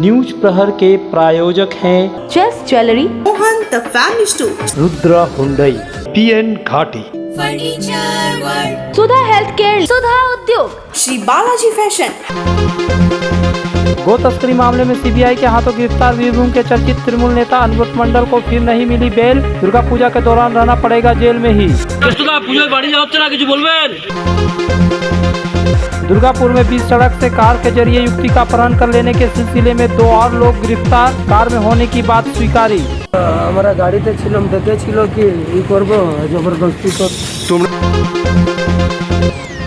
News प्रहर के प्रायोजक हैं Chess jewellery, Mohan the family store, Rudra Hyundai, PN Ghati, furniture world, Sudha health care, Sudha Udyog, Shri Balaji fashion. गो तस्करी मामले में सीबीआई के हाथों गिरफ्तार वीरभूम के चर्चित तृणमूल नेता अनुव्रत मंडल को फिर नहीं मिली बेल। दुर्गा पूजा के दौरान रहना पड़ेगा जेल में ही। दुर्गापुर में बीच सड़क से कार के जरिए युवती का अपहरण कर लेने के सिलसिले में 2 और लोग गिरफ्तार। कार में होने की बात स्वीकारी। हमारा गाड़ीते ছিলাম দেখেছিল কি করব जबरदस्ती तो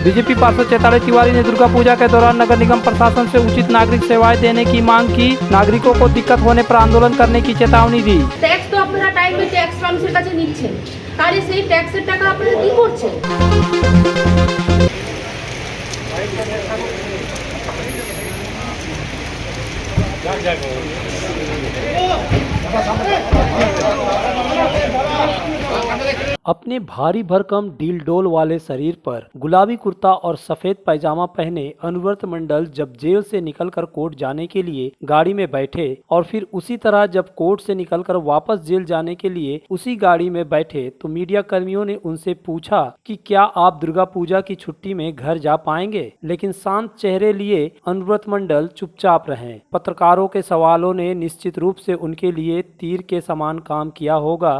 बीजेपी पार्षद चैताली तिवारी ने दुर्गा पूजा के दौरान नगर निगम प्रशासन से उचित नागरिक सेवाएं देने की मांग की। नागरिकों को दिक्कत होने पर आंदोलन करने की चेतावनी दी। ট্যাক্স তো আপনারা টাইমে ট্যাক্স মানুষের কাছে নিচ্ছেন, তাহলে সেই ট্যাক্সের টাকা আপনারা কি করছেন? अपने भारी भरकम डील डोल वाले शरीर पर गुलाबी कुर्ता और सफेद पैजामा पहने अनुव्रत मंडल जब जेल से निकलकर कोर्ट जाने के लिए गाड़ी में बैठे और फिर उसी तरह जब कोर्ट से निकलकर वापस जेल जाने के लिए उसी गाड़ी में बैठे तो मीडिया कर्मियों ने उनसे पूछा कि क्या आप दुर्गा पूजा की छुट्टी में घर जा पाएंगे, लेकिन शांत चेहरे लिए अनुव्रत मंडल चुपचाप रहे। पत्रकारों के सवालों ने निश्चित रूप से उनके लिए तीर के समान काम किया होगा।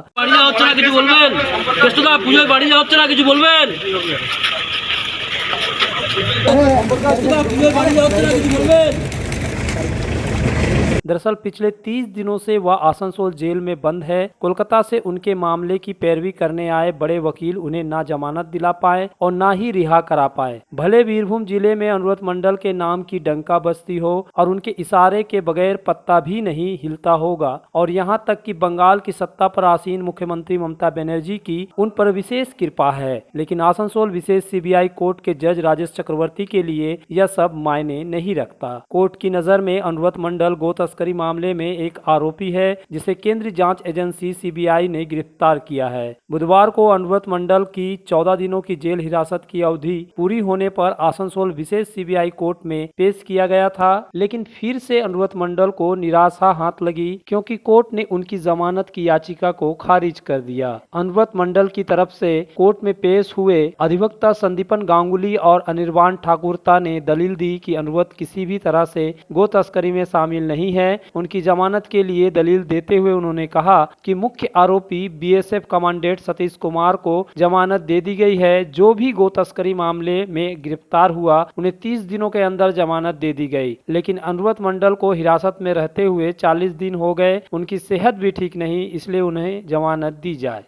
दरअसल पिछले 30 दिनों से वह आसनसोल जेल में बंद है। कोलकाता से उनके मामले की पैरवी करने आए बड़े वकील उन्हें ना जमानत दिला पाए और ना ही रिहा करा पाए। भले बीरभूम जिले में अनुव्रत मंडल के नाम की डंका बजती हो और उनके इशारे के बगैर पत्ता भी नहीं हिलता होगा और यहाँ तक कि बंगाल की सत्ता पर आसीन मुख्यमंत्री ममता बनर्जी की उन पर विशेष कृपा है, लेकिन आसनसोल विशेष सीबीआई कोर्ट के जज राजेश चक्रवर्ती के लिए यह सब मायने नहीं रखता। कोर्ट की नजर में अनुव्रत मंडल गो तस्करी मामले में एक आरोपी है जिसे केंद्रीय जांच एजेंसी सीबीआई ने गिरफ्तार किया है। बुधवार को अनुव्रत मंडल की 14 दिनों की जेल हिरासत की अवधि पूरी होने पर आसनसोल विशेष सीबीआई कोर्ट में पेश किया गया था, लेकिन फिर से अनुव्रत मंडल को निराशा हाथ लगी क्योंकि कोर्ट ने उनकी जमानत की याचिका को खारिज कर दिया। अनुव्रत मंडल की तरफ से कोर्ट में पेश हुए अधिवक्ता संदीपन गांगुली और अनिर्बाण ठाकुरता ने दलील दी कि अनुव्रत किसी भी तरह से गो तस्करी में शामिल नहीं है। उनकी जमानत के लिए दलील देते हुए उन्होंने कहा कि मुख्य आरोपी बीएसएफ कमांडेंट सतीश कुमार को जमानत दे दी गई है। जो भी गो तस्करी मामले में गिरफ्तार हुआ उन्हें 30 दिनों के अंदर जमानत दे दी गई, लेकिन अनुव्रत मंडल को हिरासत में रहते हुए 40 दिन हो गए। उनकी सेहत भी ठीक नहीं, इसलिए उन्हें जमानत दी जाए।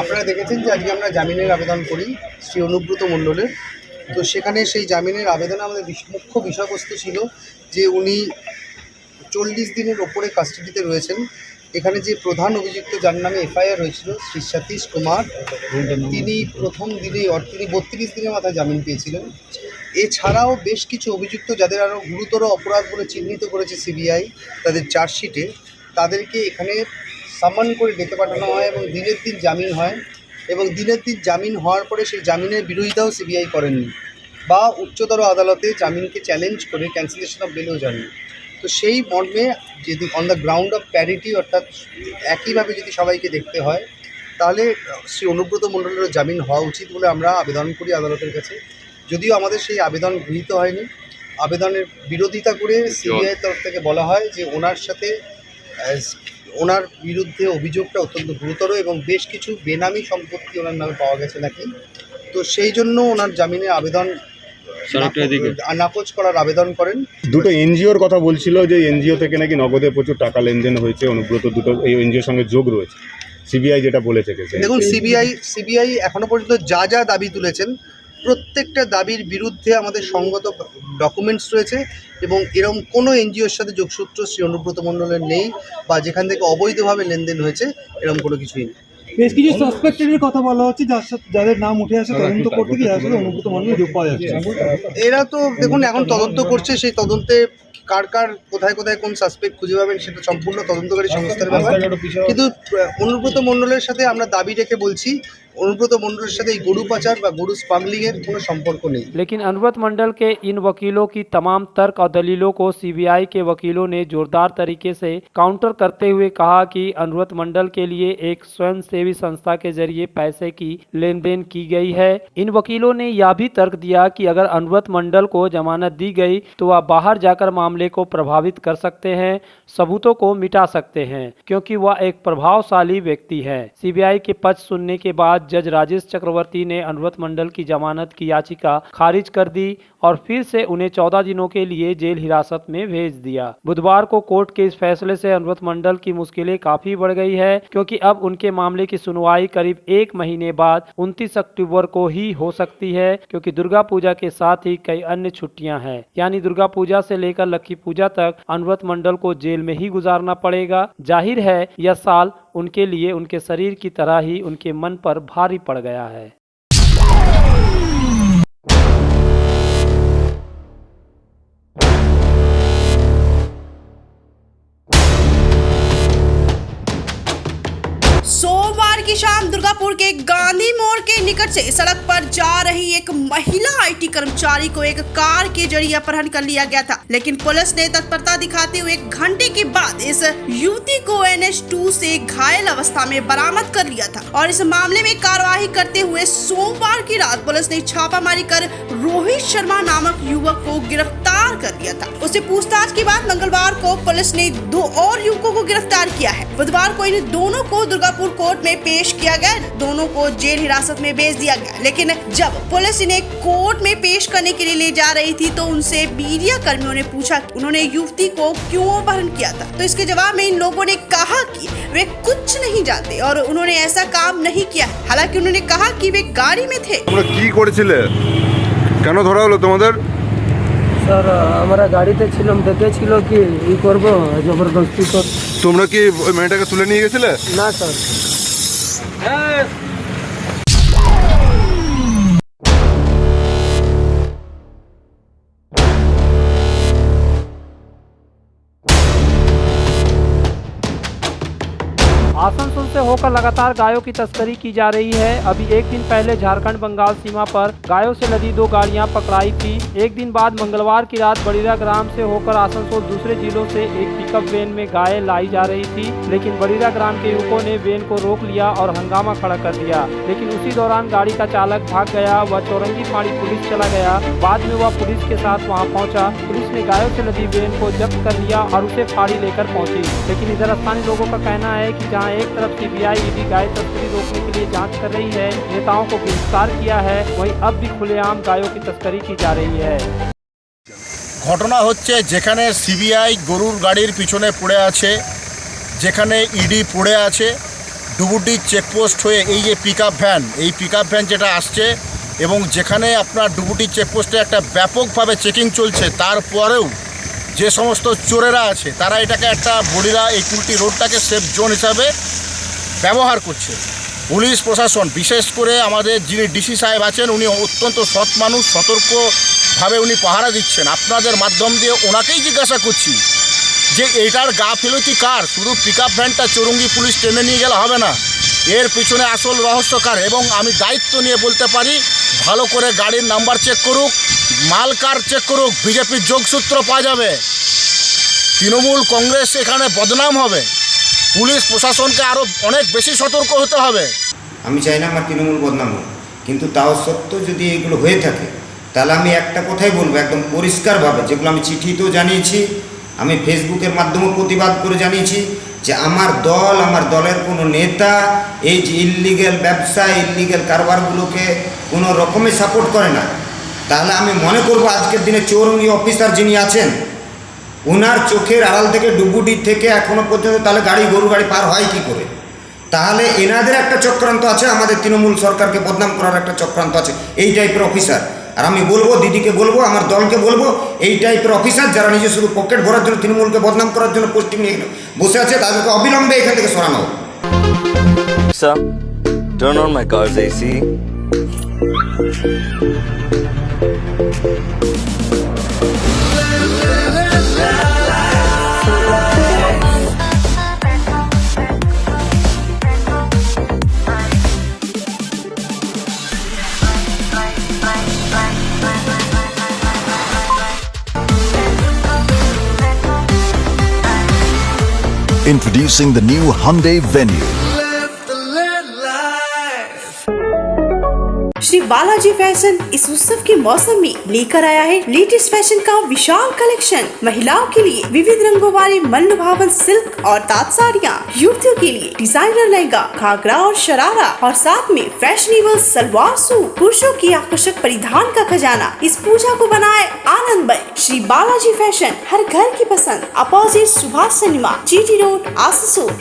আপনারা দেখেছেন যে আজকে আমরা জামিনের আবেদন করি শ্রী অনুব্রত মণ্ডলের। তো সেখানে সেই জামিনের আবেদনে আমাদের মুখ্য বিষয়বস্তু ছিল যে উনি 40 দিনের ওপরে কাস্টাডিতে রয়েছেন। এখানে যে প্রধান অভিযুক্ত যার নামে এফআইআর হয়েছিল শ্রী সতীশ কুমার, তিনি প্রথম দিনেই তিনি 32 দিনের মাথায় জামিন পেয়েছিলেন। এছাড়াও বেশ কিছু অভিযুক্ত যাদের আরও গুরুতর অপরাধ বলে চিহ্নিত করেছে সিবিআই তাদের চার্জশিটে, তাদেরকে এখানে সামন করে ডেকে পাঠানো হয় এবং দিনের দিন জামিন হয় এবং দিনের দিন জামিন হওয়ার পরে সেই জামিনের বিরোধিতাও সিবিআই করেননি বা উচ্চতর আদালতে জামিনকে চ্যালেঞ্জ করে ক্যান্সেলেশন অফ বেলও যাননি। তো সেই মর্মে যদি on the ground of parity অর্থাৎ একইভাবে যদি সবাইকে দেখতে হয় তাহলে শ্রী অনুব্রত মণ্ডলেরও জামিন হওয়া উচিত বলে আমরা আবেদন করি আদালতের কাছে। যদিও আমাদের সেই আবেদন গৃহীত হয়নি, আবেদনের বিরোধিতা করে সিবিআইয়ের তরফ থেকে বলা হয় যে ওনার সাথে ওনার বিরুদ্ধে অভিযোগটা অত্যন্ত গুরুতর এবং বেশ কিছু বেনামি সম্পত্তি ওনার নামে পাওয়া গেছে নাকি। তো সেই জন্য ওনার জামিনের আবেদন নাকচ করার আবেদন করেন। দুটো এনজিওর কথা বলছিল যে এনজিও থেকে নাকি নগদে প্রচুর টাকা লেনদেন হয়েছে, অনুব্রত দুটো এই এনজিওর সঙ্গে যোগ রয়েছে, সিবিআই যেটা বলেছে। দেখুন সিবিআই এখনো পর্যন্ত যা দাবি তুলেছেন প্রত্যেকটা দাবির বিরুদ্ধে আমাদের সঙ্গত ডকুমেন্টস রয়েছে এবং এরকম কোনো এনজিওর সাথে যোগসূত্র শ্রী অনুব্রত মণ্ডলের নেই বা যেখান থেকে অবৈধভাবে লেনদেন হয়েছে এরকম কোনো কিছুই নেই। বেশ কিছু সাসপেক্টেডের কথা বলা হচ্ছে যাদের নাম উঠে আসে তদন্ত করতে গিয়ে আসলে অনুব্রত মণ্ডলের যোগ পাওয়া যাচ্ছে। এরা তো দেখুন এখন তদন্ত করছে, সেই তদন্তে কার কোথায় কোন সাসপেক্ট খুঁজে পাবেন সেটা সম্পূর্ণ তদন্তকারী সংস্থার ব্যাপার। কিন্তু অনুব্রত মণ্ডলের সাথে আমরা দাবি রেখে বলছি অনুব্রত মণ্ডলের সাথে এই গরু পাচার বা গরু স্মাগলিংয়ের কোনো সম্পর্ক নেই। लेकिन अनुव्रत मंडल के इन वकीलों की तमाम तर्क और दलीलों को सीबीआई के वकीलों ने जोरदार तरीके से काउंटर करते हुए कहा कि अनुव्रत मंडल के लिए एक स्वयंसेवी संस्था के जरिए पैसे की लेन देन की गई है। इन वकीलों ने यह भी तर्क दिया कि अगर अनुव्रत मंडल को जमानत दी गई तो वह बाहर जाकर मामले को प्रभावित कर सकते हैं, सबूतों को मिटा सकते हैं, क्योंकि वह एक प्रभावशाली व्यक्ति है। सीबीआई के पक्ष सुनने के बाद जज राजेश चक्रवर्ती ने अनुव्रत मंडल की जमानत की याचिका खारिज कर दी और फिर से उन्हें 14 दिनों के लिए जेल हिरासत में भेज दिया। बुधवार को कोर्ट के इस फैसले से अनुव्रत मंडल की मुश्किलें काफी बढ़ गई है, क्योंकि अब उनके मामले की सुनवाई करीब 1 महीने बाद 29 अक्टूबर को ही हो सकती है, क्योंकि दुर्गा पूजा के साथ ही कई अन्य छुट्टियां हैं। यानी दुर्गा पूजा से लेकर लक्खी पूजा तक अनुव्रत मंडल को जेल में ही गुजारना पड़ेगा। जाहिर है यह साल उनके लिए उनके शरीर की तरह ही उनके मन पर भारी पड़ गया है। सोमवार की शाम दुर्गापुर के गांधी मोड़ के निकट से सड़क पर जा रही एक महिला आईटी कर्मचारी को एक कार के जरिए अपहरण कर लिया गया था, लेकिन पुलिस ने तत्परता दिखाते हुए 1 घंटे के बाद इस युवती को NH2 से घायल अवस्था में बरामद कर लिया था और इस मामले में कार्यवाही करते हुए सोमवार की रात पुलिस ने छापामारी कर रोहित शर्मा नामक युवक को गिरफ्तार कर लिया था। उससे पूछताछ के बाद मंगलवार को पुलिस ने 2 और युवकों को गिरफ्तार किया है। बुधवार को इन दोनों को दुर्गापुर कोर्ट में पेश किया गया, दोनों को जेल हिरासत में भेज दिया गया। लेकिन जब पुलिस इन्हें कोर्ट में पेश करने के लिए ले जा रही थी तो उनसे मीडिया कर्मियों ने पूछा कि उन्होंने युवती को क्यों अपहरण किया था, तो इसके जवाब में इन लोगों ने कहा कि वे कुछ नहीं जानते और उन्होंने ऐसा काम नहीं किया। हालांकि उन्होंने कहा कि वे गाड़ी में थे। তোমরা কি করেছিলে, কেন ধরা হলো তোমাদের? স্যার আমরা গাড়িতে ছিলাম, দেখেছিল কি ই করবো জবরদস্তি কর। তোমরা কি ওই মেয়েটাকে তুলে নিয়ে গেছিলে? না স্যার। आसनसोल से होकर लगातार गायों की तस्करी की जा रही है। अभी एक दिन पहले झारखंड बंगाल सीमा पर गायों से लदी 2 गाड़ियां पकड़ाई थी। एक दिन बाद मंगलवार की रात बड़ीरा ग्राम से होकर आसनसोल दूसरे जिलों से एक पिकअप वैन में गायें लाई जा रही थी, लेकिन बड़ीरा ग्राम के युवकों ने वैन को रोक लिया और हंगामा खड़ा कर दिया। लेकिन उसी दौरान गाड़ी का चालक भाग गया, वह चौरंगी फाड़ी पुलिस चला गया। बाद में वह पुलिस के साथ वहां पहुंचा। पुलिस ने गायों से लदी वैन को जब्त कर लिया और उसे फाड़ी लेकर पहुंची। लेकिन इधर स्थानीय लोगों का कहना है कि जहां एक तरफ सीबीआई ईडी गाय तस्करी रोकने के लिए जांच कर रही है, नेताओं को गिरफ्तार किया है, वहीं अब भी खुलेआम गायों की तस्करी की जा रही है। ঘটনা হচ্ছে যেখানে সিবিআই গরুর গাড়ির পিছনে পড়ে আছে, যেখানে ইডি পড়ে আছে, ডুবুটি চেকপোস্ট হয়ে এই যে পিকআপ ভ্যান যেটা আসছে এবং যেখানে আপনার ডুবুটি চেকপোস্টে একটা ব্যাপকভাবে চেকিং চলছে, তারপরেও যে সমস্ত চোরেরা আছে তারা এটাকে একটা বড়িরা এই কুলটি রোডটাকে সেফ জোন হিসাবে ব্যবহার করছে। পুলিশ প্রশাসন বিশেষ করে আমাদের যিনি ডিসি সাহেব আছেন উনি অত্যন্ত সৎ মানুষ, সতর্কভাবে উনি পাহারা দিচ্ছেন। আপনাদের মাধ্যম দিয়ে ওনাকেই জিজ্ঞাসা করছি যে এইটার গাফিলতি কার? শুধু পিকআপ ভ্যানটা চৌরঙ্গি পুলিশ টেনে নিয়ে গেলে হবে না, এর পিছনে আসল রহস্য কার? এবং আমি দায়িত্ব নিয়ে বলতে পারি ভালো করে গাড়ির নাম্বার চেক করুক, মাল কার চেক করুক, বিজেপির যোগসূত্র পাওয়া যাবে। তৃণমূল কংগ্রেস এখানে বদনাম হবে। পুলিশ প্রশাসনকে আরও অনেক বেশি সতর্ক হতে হবে। আমি চাই না আমার তৃণমূল বদনাম হোক, কিন্তু তাও সত্ত্বেও যদি এগুলো হয়ে থাকে তাহলে আমি একটা কথাই বলবো একদম পরিষ্কারভাবে, যেগুলো আমি চিঠিতেও জানিয়েছি, আমি ফেসবুকের মাধ্যমেও প্রতিবাদ করে জানিয়েছি যে আমার দল, আমার দলের কোনো নেতা এই যে ইললিগ্যাল ব্যবসা, ইললিগ্যাল কারবারগুলোকে কোনো রকমে সাপোর্ট করে না। তাহলে আমি মনে করব আজকের দিনে চৌরঙ্গি অফিসার যিনি আছেন ওনার চোখের আড়াল থেকে ডুবুটি থেকে এখনও পর্যন্ত তাহলে গরু গাড়ি পার হয় কী করে? তাহলে এনাদের একটা চক্রান্ত আছে, আমাদের তৃণমূল সরকারকে বদনাম করার একটা চক্রান্ত আছে এই টাইপের অফিসার। আর আমি বলবো, দিদিকে বলবো, আমার দলকে বলবো, এই টাইপের অফিসার যারা নিজে শুধু পকেট ভরার জন্য তৃণমূলকে বদনাম করার জন্য পোস্টিং নিয়ে বসে আছে তাদেরকে অবিলম্বে এখান থেকে সরানো হোক। Sir, turn on my car's AC. Introducing the new Hyundai Venue. Shri Balaji fashion इस उत्सव के मौसम में लेकर आया है लेटेस्ट फैशन का विशाल कलेक्शन। महिलाओं के लिए विविध रंगों वाली मनभावन सिल्क और ताँत साड़ियाँ, युवतियों के लिए डिजाइनर लहंगा, घाघरा और शरारा और साथ में फैशनेबल सलवार सूट। पुरुषों की आकर्षक परिधान का खजाना इस पूजा को बनाए आनंदमय। श्री बालाजी फैशन, हर घर की पसंद, opposite Subhash cinema, GT road, Asansol.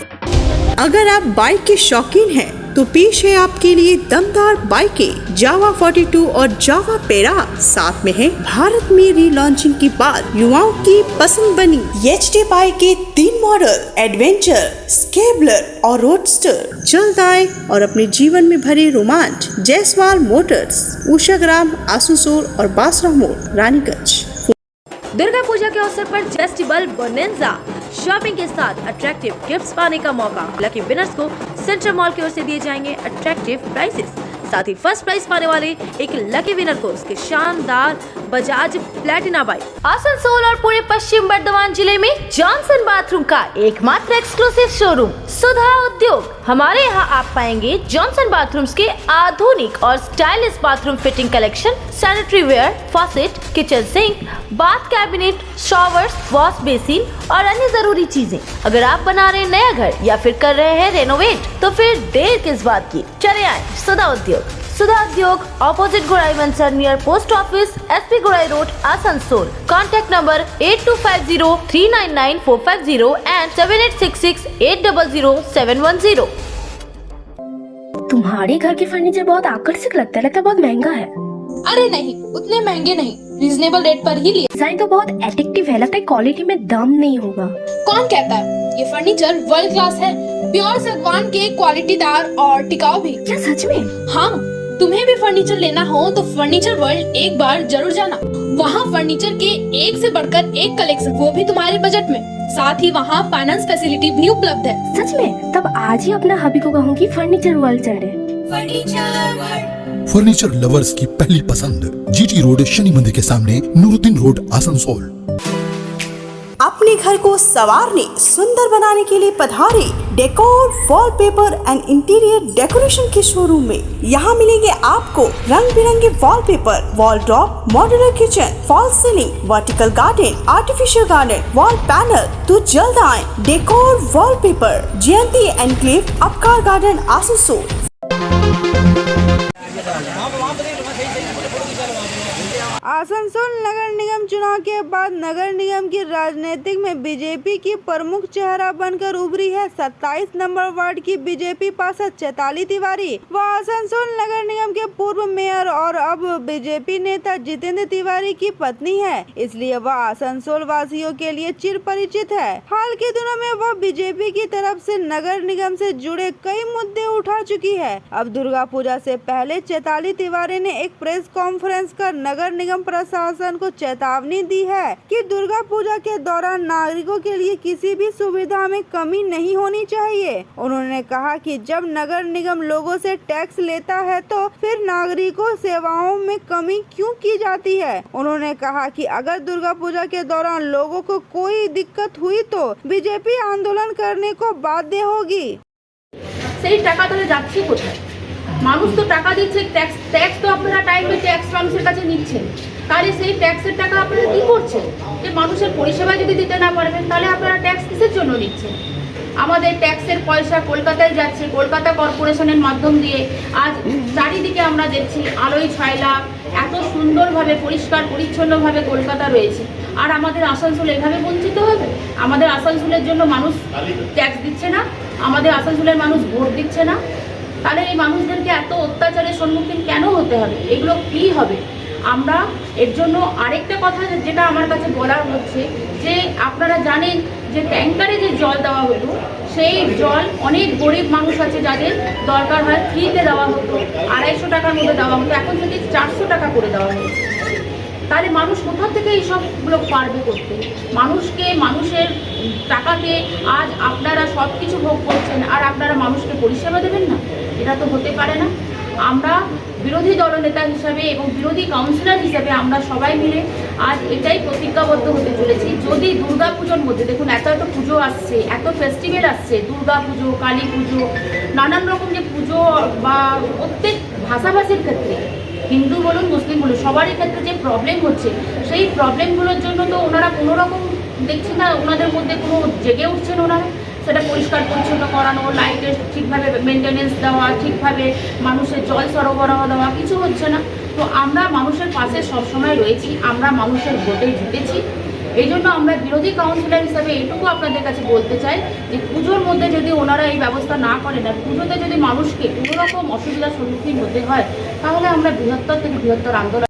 अगर आप बाइक के शौकीन हैं तो पेश है आपके लिए दमदार बाइकें जावा 42 और जावा पेरा। साथ में है भारत में रीलॉन्चिंग के बाद युवाओं की पसंद बनी एचडी बाइक के 3 मॉडल, एडवेंचर, स्केबलर और रोडस्टर। जल्द आए और अपने जीवन में भरे रोमांच। जयसवाल मोटर्स, उषाग्राम, आसनसोल और बासरा मोड़, रानीगंज। दुर्गा पूजा के अवसर पर फेस्टिवल बोनेंजा शॉपिंग के साथ अट्रैक्टिव गिफ्ट्स पाने का मौका। लकी विनर्स को सेंट्रल मॉल की ओर से दिए जाएंगे अट्रैक्टिव प्राइजेस। साथ ही फर्स्ट प्राइज पाने वाले एक लकी विनर को उसके शानदार बजाज प्लैटिना बाइक। आसनसोल और पूरे पश्चिम बर्धमान जिले में जॉनसन बाथरूम का एकमात्र एक्सक्लूसिव शोरूम सुधा उद्योग। हमारे यहाँ आप पाएंगे जॉनसन बाथरूम्स के आधुनिक और stylish bathroom fitting collection, sanitary ware, faucet, kitchen sink, bath cabinet, showers, wash basin और अन्य जरूरी चीजें। अगर आप बना रहे नया घर या फिर कर रहे हैं रेनोवेट तो फिर देर किस बात की, चले आए सुधा उद्योग। सुधा उद्योग ऑपोजिट गुराई वंसर नियर पोस्ट ऑफिस, एसपी गुराई road, Asansol. Contact number 8250399450 and 7866800710। तुम्हारे घर के फर्नीचर बहुत आकर्षक लगता है बहुत महंगा है। अरे नहीं, उतने महंगे नहीं, रिजनेबल रेट पर ही लिए। डिजाइन तो बहुत एट्रैक्टिव है, लगता है क्वालिटी में दम नहीं होगा। कौन कहता है? ये फर्नीचर वर्ल्ड क्लास है, प्योर सागवान के, क्वालिटीदार और टिकाऊ भी। क्या सच में? हाँ, तुम्हें भी फर्नीचर लेना हो तो फर्नीचर वर्ल्ड एक बार जरूर जाना। वहाँ फर्नीचर के एक से बढ़कर एक कलेक्शन, वो भी तुम्हारे बजट में। साथ ही वहाँ फाइनेंस फैसिलिटी भी उपलब्ध है। सच में? तब आज ही अपना हबी को कहूँगी फर्नीचर वर्ल्ड चले। फर्नीचर लवर्स की पहली पसंद, जीटी रोड, शनि मंदिर के सामने, नूरुद्दीन रोड, आसनसोल। अपने घर को संवारने, सुंदर बनाने के लिए पधारे decor, wallpaper and interior decoration के शोरूम में। यहाँ मिलेंगे आपको रंग बिरंगे wallpaper, wall drop, modular kitchen, fall ceiling, vertical garden, artificial garden, wall panel. तो जल्द आए डेकोर वॉलपेपर, जयंती एनक्लेव, अपकार गार्डन, आसनसोल। आसनसोल नगर निगम चुनाव के बाद नगर निगम की राजनीतिक में बीजेपी की प्रमुख चेहरा बनकर उभरी है 27 नंबर वार्ड की बीजेपी पार्षद चैताली तिवारी। वह आसनसोल नगर निगम के पूर्व मेयर और अब बीजेपी नेता जितेंद्र तिवारी की पत्नी है, इसलिए वह आसनसोल वासियों के लिए चिर परिचित है। हाल के दिनों में वह बीजेपी की तरफ से नगर निगम से जुड़े कई मुद्दे उठा चुकी है। अब दुर्गा पूजा से पहले चैताली तिवारी ने एक प्रेस कॉन्फ्रेंस कर नगर निगम प्रशासन को चेतावनी दी है कि दुर्गा पूजा के दौरान नागरिकों के लिए किसी भी सुविधा में कमी नहीं होनी चाहिए। उन्होंने कहा कि जब नगर निगम लोगों से टैक्स लेता है तो फिर नागरिकों सेवाओं में कमी क्यों की जाती है। उन्होंने कहा कि अगर दुर्गा पूजा के दौरान लोगों को कोई दिक्कत हुई तो बीजेपी आंदोलन करने को बाध्य होगी। সেই টাকা তাহলে যাচ্ছে কোথায়? মানুষ তো টাকা দিচ্ছে, ট্যাক্স তো আপনারা টাইমে ট্যাক্স মানুষের কাছে নিচ্ছেন, তাহলে সেই ট্যাক্সের টাকা আপনারা কি করছেন? যে মানুষের পরিষেবা যদি দিতে না পারবেন তাহলে আপনারা ট্যাক্স কিসের জন্য নিচ্ছেন? আমাদের ট্যাক্সের পয়সা কলকাতায় যাচ্ছে, কলকাতা কর্পোরেশনের মাধ্যম দিয়ে আজ চারিদিকে আমরা দেখছি আলোয় ছয়লাভ, এত সুন্দরভাবে পরিষ্কার পরিচ্ছন্নভাবে কলকাতা রয়েছে। আর আমাদের আসানসোল এভাবে বঞ্চিত হবে? আমাদের আসানসোলের জন্য মানুষ ট্যাক্স দিচ্ছে না, আমাদের আসানসোলের মানুষ ভোট দিচ্ছে না, তাহলে এই মানুষদেরকে এত অত্যাচারের সম্মুখীন কেন হতে হবে? এগুলো কী হবে? আমরা এর জন্য আরেকটা কথা যেটা আমার কাছে বলার হচ্ছে যে আপনারা জানেন যে ট্যাঙ্কারে যে জল দেওয়া হতো সেই জল অনেক গরিব মানুষ আছে যাদের দরকার হয় ফ্রিতে দেওয়া হতো, 250 টাকার মধ্যে দেওয়া হতো, এখন থেকে 400 টাকা করে দেওয়া হয়েছে। তাহলে মানুষ কোথা থেকে এইসবগুলো পারবে করতে? মানুষকে মানুষের টাকাতে আজ আপনারা সব কিছু ভোগ করছেন আর আপনারা মানুষকে পরিষেবা দেবেন না? এটা তো হতে পারে না। আমরা বিরোধী দলনেতা হিসাবে এবং বিরোধী কাউন্সিলর হিসাবে আমরা সবাই মিলে আজ এটাই প্রতিজ্ঞাবদ্ধ হতে চলেছি, যদি দুর্গাপুজোর মধ্যে দেখুন এত পুজো আসছে, এত ফেস্টিভ্যাল আসছে, দুর্গাপুজো, কালী পুজো, নানান রকম যে পুজো বা প্রত্যেক ভাষাভাষীর ক্ষেত্রে হিন্দু বলুন মুসলিম বলুন সবারই ক্ষেত্রে যে প্রবলেম হচ্ছে, সেই প্রবলেমগুলোর জন্য তো ওনারা কোনো রকম দেখছি না ওনাদের মধ্যে কোনো জেগে উঠছেন ওনারা, সেটা পরিষ্কার পরিচ্ছন্ন করানো, লাইটের ঠিকভাবে মেনটেনেন্স দেওয়া, ঠিকভাবে মানুষের জল সরবরাহ দেওয়া, কিছু হচ্ছে না। তো আমরা মানুষের পাশে সবসময় রয়েছি, আমরা মানুষের ভোটে জিতেছি। এই জন্য আমরা বিরোধী কাউন্সিলর হিসাবে এইটুকু আপনাদের কাছে বলতে চাই যে পুজোর মধ্যে যদি ওনারা এই ব্যবস্থা না করেন, আর পুজোতে যদি মানুষকে কোনো রকম অসুবিধার সম্মুখীন হতে হয়, তাহলে আমরা বৃহত্তর থেকে বৃহত্তর আন্দোলন।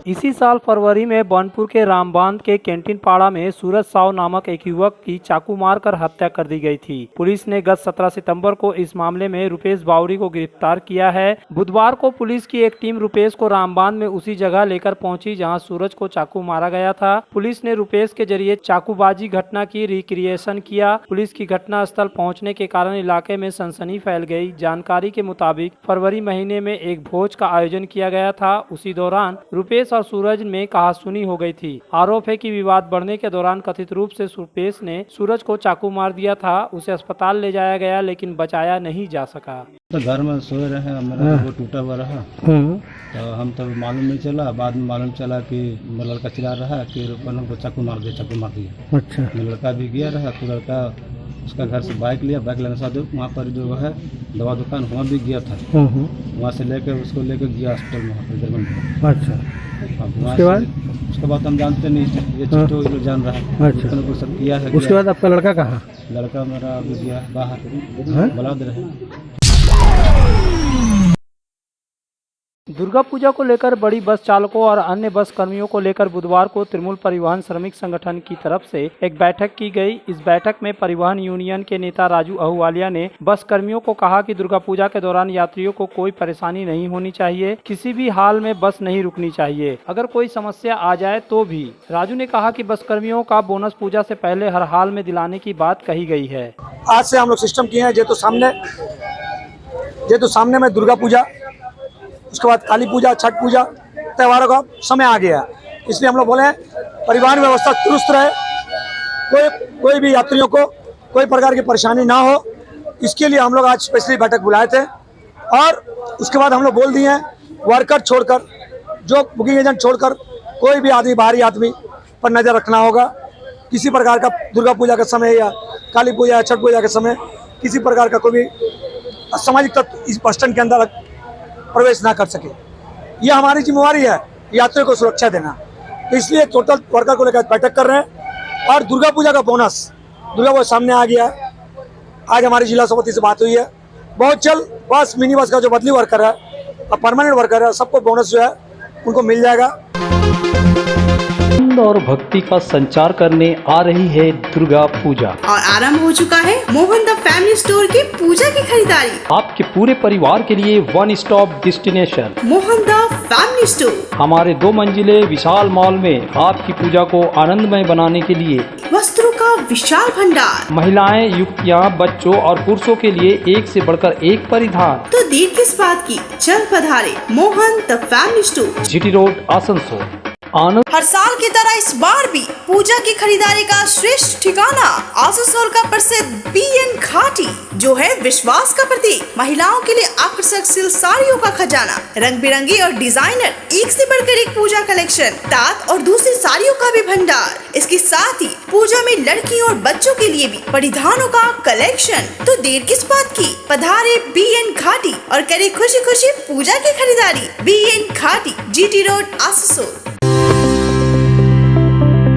इसी साल फरवरी में बनपुर के रामबांध के कैंटीन पाड़ा में सूरज साव नामक एक युवक की चाकू मारकर हत्या कर दी गई थी। पुलिस ने गत 17 सितंबर को इस मामले में रुपेश बावरी को गिरफ्तार किया है। बुधवार को पुलिस की एक टीम रुपेश को रामबांध में उसी जगह लेकर पहुंची जहां सूरज को चाकू मारा गया था। पुलिस ने रुपेश के जरिए चाकूबाजी घटना की रिक्रिएशन किया। पुलिस की घटना स्थल पहुँचने के कारण इलाके में सनसनी फैल गई। जानकारी के मुताबिक फरवरी महीने में एक भोज का आयोजन किया गया था। उसी दौरान रुपेश और सूरज में कहासुनी हो गई थी। आरोप है कि विवाद बढ़ने के दौरान कथित रूप से रुपेश ने सूरज को चाकू मार दिया था। उसे अस्पताल ले जाया गया लेकिन बचाया नहीं जा सका। तो घर में सोए रहे, मेरा वो टूटा हुआ रहा, तो हम तब मालूम नहीं चला, बाद में मालूम चला कि मेरा लड़का चिल्ला रहा कि रूपन हमको चाकू मार दिया। अच्छा। मेरा लड़का भी गया रहा, तो लड़का उसका घर से बाइक लिया, बाइक लेने के साथ वहाँ पर जो है दवा दुकान वहाँ भी गया था, वहाँ से लेकर उसको लेकर गया हॉस्पिटल में, वहाँ पर जर्मन। अच्छा। उसके बाद हम जानते नहीं, ये चिट्ठो जान रहा है। अच्छा। तो सब किया है। उसके बाद आपका लड़का कहाँ? लड़का मेरा अभी गया बाहर, बलौद रहे। दुर्गा पूजा को लेकर बड़ी बस चालकों और अन्य बस कर्मियों को लेकर बुधवार को तृणमूल परिवहन श्रमिक संगठन की तरफ से एक बैठक की गई। इस बैठक में परिवहन यूनियन के नेता राजू अहुवालिया ने बस कर्मियों को कहा कि दुर्गा पूजा के दौरान यात्रियों को कोई परेशानी नहीं होनी चाहिए, किसी भी हाल में बस नहीं रुकनी चाहिए, अगर कोई समस्या आ जाए तो भी। राजू ने कहा कि बस कर्मियों का बोनस पूजा से पहले हर हाल में दिलाने की बात कही गई है। आज से हम लोग सिस्टम किए हैं, ये तो सामने में दुर्गा पूजा, उसके बाद काली पूजा, छठ पूजा, त्योहारों का समय आ गया, इसलिए हम लोग बोले हैं परिवहन व्यवस्था दुरुस्त रहे, कोई भी यात्रियों को कोई प्रकार की परेशानी ना हो, इसके लिए हम लोग आज स्पेशली बैठक बुलाए थे। और उसके बाद हम लोग बोल दिए हैं वर्कर छोड़कर, जो बुकिंग एजेंट छोड़कर कोई भी आदमी बाहरी आदमी पर नज़र रखना होगा। किसी प्रकार का दुर्गा पूजा के समय या काली पूजा या छठ पूजा के समय किसी प्रकार का कोई भी असामाजिक तत्व इस बस स्टैंड के अंदर प्रवेश ना कर सके, यह हमारी जिम्मेवारी है यात्रियों को सुरक्षा देना। तो इसलिए टोटल वर्कर को लेकर बैठक कर रहे हैं। और दुर्गा पूजा का बोनस, दुर्गा पूजा सामने आ गया है, आज हमारी जिला सभापति से बात हुई है, बहुत जल्द बस मिनी बस का जो बदली वर्कर है और परमानेंट वर्कर है सबको बोनस जो है उनको मिल जाएगा। और भक्ति का संचार करने आ रही है दुर्गा पूजा और आरंभ हो चुका है मोहन द फैमिली स्टोर की पूजा की खरीदारी। आपके पूरे परिवार के लिए one stop destination Mohan the family store हमारे 2 मंजिले विशाल मॉल में आपकी पूजा को आनंदमय बनाने के लिए वस्त्रों का विशाल भंडार, महिलाएं, युवतियां, बच्चों और पुरुषों के लिए एक से बढ़कर एक परिधान। तो देर किस बात की, चल पधारे Mohan the family store, GT road, Asansol. हर साल की तरह इस बार भी पूजा की खरीदारी का श्रेष्ठ ठिकाना आसनसोल का प्रसिद्ध BN घाटी, जो है विश्वास का प्रतीक। महिलाओं के लिए आकर्षक सिल्क साड़ियों का खजाना, रंग बिरंगी और डिजाइनर एक से बढ़कर एक पूजा कलेक्शन, तात और दूसरी साड़ियों का भी भंडार। इसके साथ ही पूजा में लड़कियों और बच्चों के लिए भी परिधानों का कलेक्शन। तो देर किस बात की, पधारे BN घाटी और करे खुशी खुशी पूजा की खरीदारी। BN घाटी, GT रोड, आसनसोल।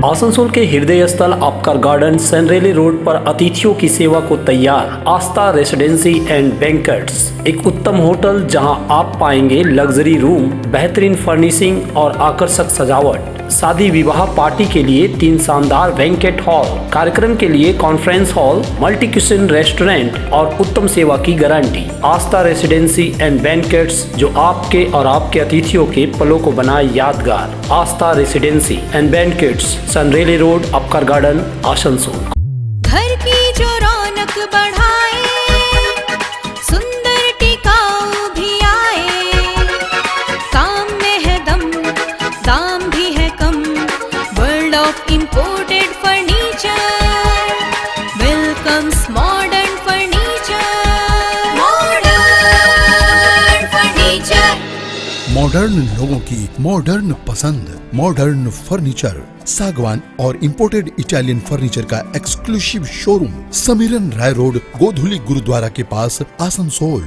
आसनसोल के हृदय स्थल आपका गार्डन सनरेली रोड पर अतिथियों की सेवा को तैयार आस्था रेसिडेंसी एंड बैंक्वेट्स, एक उत्तम होटल जहां आप पाएंगे लग्जरी रूम, बेहतरीन फर्निशिंग और आकर्षक सजावट। शादी विवाह पार्टी के लिए 3 शानदार बैंकेट हॉल, कार्यक्रम के लिए conference hall, multi kitchen restaurant और उत्तम सेवा की guarantee. Aastha residency and banquets, जो आपके और आपके अतिथियों के पलों को बनाए यादगार। Aastha residency and banquets, Senraleigh road, Upkar garden, Asansol. घर की जो रौनक बढ़ाए मॉडर्न लोगों की मॉडर्न पसंद, मॉडर्न फर्नीचर, सागवान और इंपोर्टेड इटालियन फर्नीचर का एक्सक्लूसिव शोरूम, समीरन राय रोड, गोधुली गुरुद्वारा के पास, आसनसोल।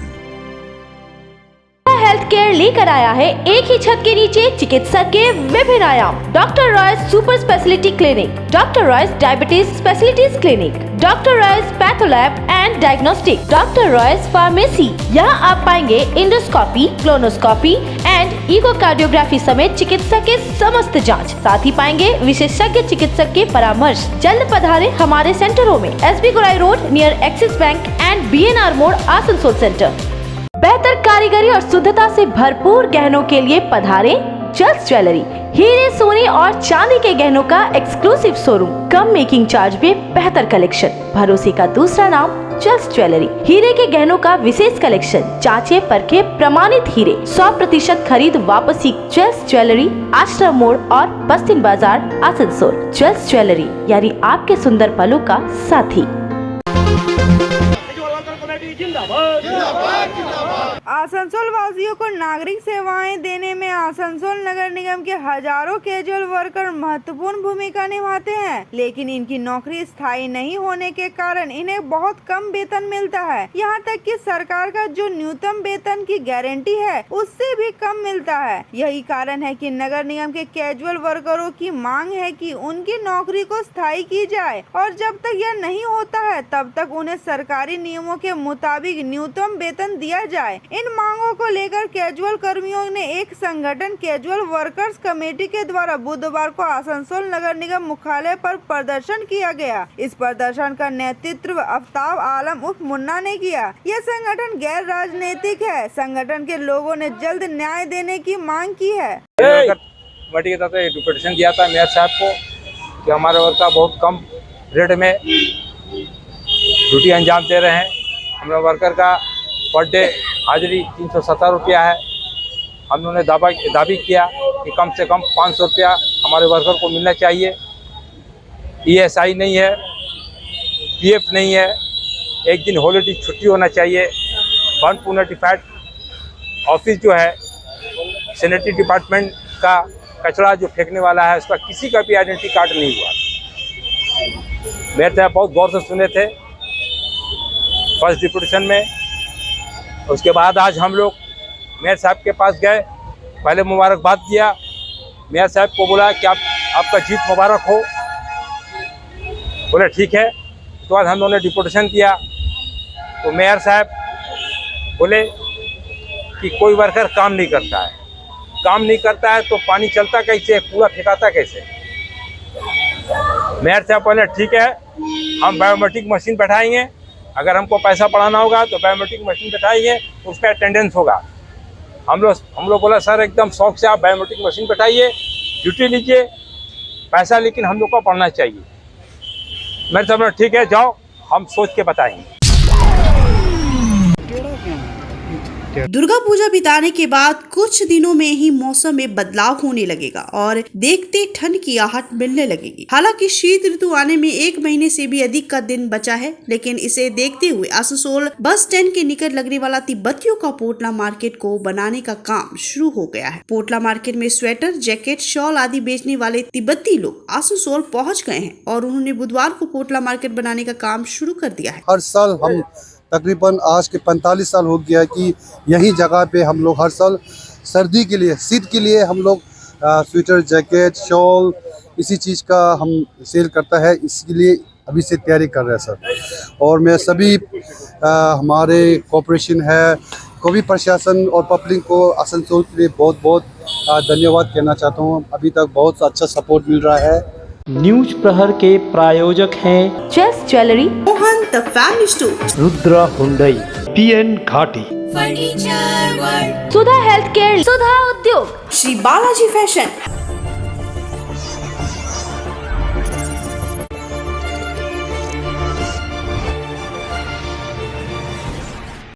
हेल्थ केयर लेकर आया है एक ही छत के नीचे चिकित्सक के विभिन्न आयाम। Doctor Royce super speciality clinic, doctor Royce diabetes specialities clinic, doctor Royce patholab and diagnostic, doctor Royce pharmacy. यहाँ आप पाएंगे इंडोस्कोपी, क्लोनोस्कोपी एंड इकोकार्डियोग्राफी समेत चिकित्सा के समस्त जांच। साथ ही पाएंगे विशेषज्ञ चिकित्सक के परामर्श। जल्द पधारे हमारे सेंटरों में SB Gorai road near axis bank and BNR मोड़, आसनसोल सेंटर। बेहतर कारीगरी और शुद्धता से भरपूर गहनों के लिए पधारे जस्ट ज्वेलरी। हीरे, सोने और चांदी के गहनों का एक्सक्लूसिव शोरूम, कम मेकिंग चार्ज में बेहतर कलेक्शन। भरोसे का दूसरा नाम जस्ट ज्वेलरी। हीरे के गहनों का विशेष कलेक्शन, जांचे परखे प्रमाणित हीरे, 100% खरीद वापसी। जस्ट ज्वेलरी, आश्रम मोड़ और बस्तिन बाजार, आसनसोल। जस्ट ज्वेलरी यानी आपके सुंदर पलों का साथी। आसनसोल वासियों को नागरिक सेवाएं देने में आसनसोल नगर निगम के हजारों कैजुअल वर्कर महत्वपूर्ण भूमिका निभाते हैं, लेकिन इनकी नौकरी स्थायी नहीं होने के कारण इन्हें बहुत कम वेतन मिलता है। यहाँ तक कि सरकार का जो न्यूनतम वेतन की गारंटी है उससे भी कम मिलता है। यही कारण है कि नगर निगम के कैजुअल वर्करों की मांग है कि उनकी नौकरी को स्थायी की जाए और जब तक यह नहीं होता है तब तक उन्हें सरकारी नियमों के मुताबिक न्यूनतम वेतन दिया जाए। इन मांगों को लेकर कैजुअल कर्मियों ने एक संगठन कैजुअल वर्कर्स कमेटी के द्वारा बुधवार को आसनसोल नगर निगम मुख्यालय पर प्रदर्शन किया गया। इस प्रदर्शन का नेतृत्व आफ्ताब आलम उर्फ मुन्ना ने किया। यह संगठन गैर राजनीतिक है। संगठन के लोगों ने जल्द न्याय देने की मांग की है। कमेटी की तरफ से डिप्यूटेशन दिया था मेयर साहब को कि हमारे वर्कर बहुत कम रेट में ड्यूटी अंजाम दे रहे हैं। हमारे वर्कर का पर डे हाजिरी 370 रुपया है। हम लोगों ने दावी किया कि कम से कम 500 रुपया हमारे वर्कर को मिलना चाहिए। ESI नहीं है, PF नहीं है, एक दिन हॉलीडे छुट्टी होना चाहिए। 1 ऑफिस जो है सैनिटरी डिपार्टमेंट का कचरा जो फेंकने वाला है उसका किसी का भी आइडेंटिटी कार्ड नहीं हुआ। मेयर साहब बहुत गौर से सुने थे फर्स्ट डिप्यूटेशन में। उसके बाद आज हम लोग मेयर साहब के पास गए, पहले मुबारकबाद दिया। मेयर साहब को बोला कि आपका जीत मुबारक हो। बोले ठीक है। उसके बाद हम लोगों ने डिप्यूटेशन किया तो मेयर साहब बोले कि कोई वर्कर काम नहीं करता है। काम नहीं करता है तो पानी चलता कैसे, कूड़ा फेंकाता कैसे। मेयर साहब बोले ठीक है, हम बायोमेट्रिक मशीन बैठाएंगे। अगर हमको पैसा पढ़ाना होगा तो बायोमेट्रिक मशीन बैठाइए, उसका अटेंडेंस होगा। हम लोग बोला सर एकदम शौक से आप बायोमेट्रिक मशीन बैठाइए, ड्यूटी लीजिए, पैसा लेकिन हम लोग को पढ़ना चाहिए। मेरे साहब ठीक है जाओ, हम सोच के बताएंगे। दुर्गा पूजा बिताने के बाद कुछ दिनों में ही मौसम में बदलाव होने लगेगा और देखते ठंड की आहट मिलने लगेगी। हालांकि शीत ऋतु आने में 1 महीने से भी अधिक का दिन बचा है, लेकिन इसे देखते हुए आसनसोल बस स्टैंड के निकट लगने वाला तिब्बतियों का पोटला मार्केट को बनाने का काम शुरू हो गया है। पोटला मार्केट में स्वेटर, जैकेट, शॉल आदि बेचने वाले तिब्बती लोग आसनसोल पहुँच गए हैं और उन्होंने बुधवार को पोटला मार्केट बनाने का काम शुरू कर दिया है। हर साल हम तकरीबन आज के 45 साल हो गया कि यही जगह पे हम लोग हर साल सर्दी के लिए, शीत के लिए हम लोग स्वेटर, जैकेट, शॉल इसी चीज़ का हम सेल करता है। इसके लिए अभी से तैयारी कर रहे हैं सर। और मैं सभी हमारे कॉर्पोरेशन है, कोई प्रशासन और पब्लिक को आसनसोल के लिए बहुत बहुत धन्यवाद कहना चाहता हूँ। अभी तक बहुत अच्छा सपोर्ट मिल रहा है। न्यूज प्रहर के प्रायोजक हैं just jewellery, Mohan the family store, Rudra Hyundai, PN घाटी, furniture world, Sudha health care, Sudha Udyog, Shri Balaji fashion,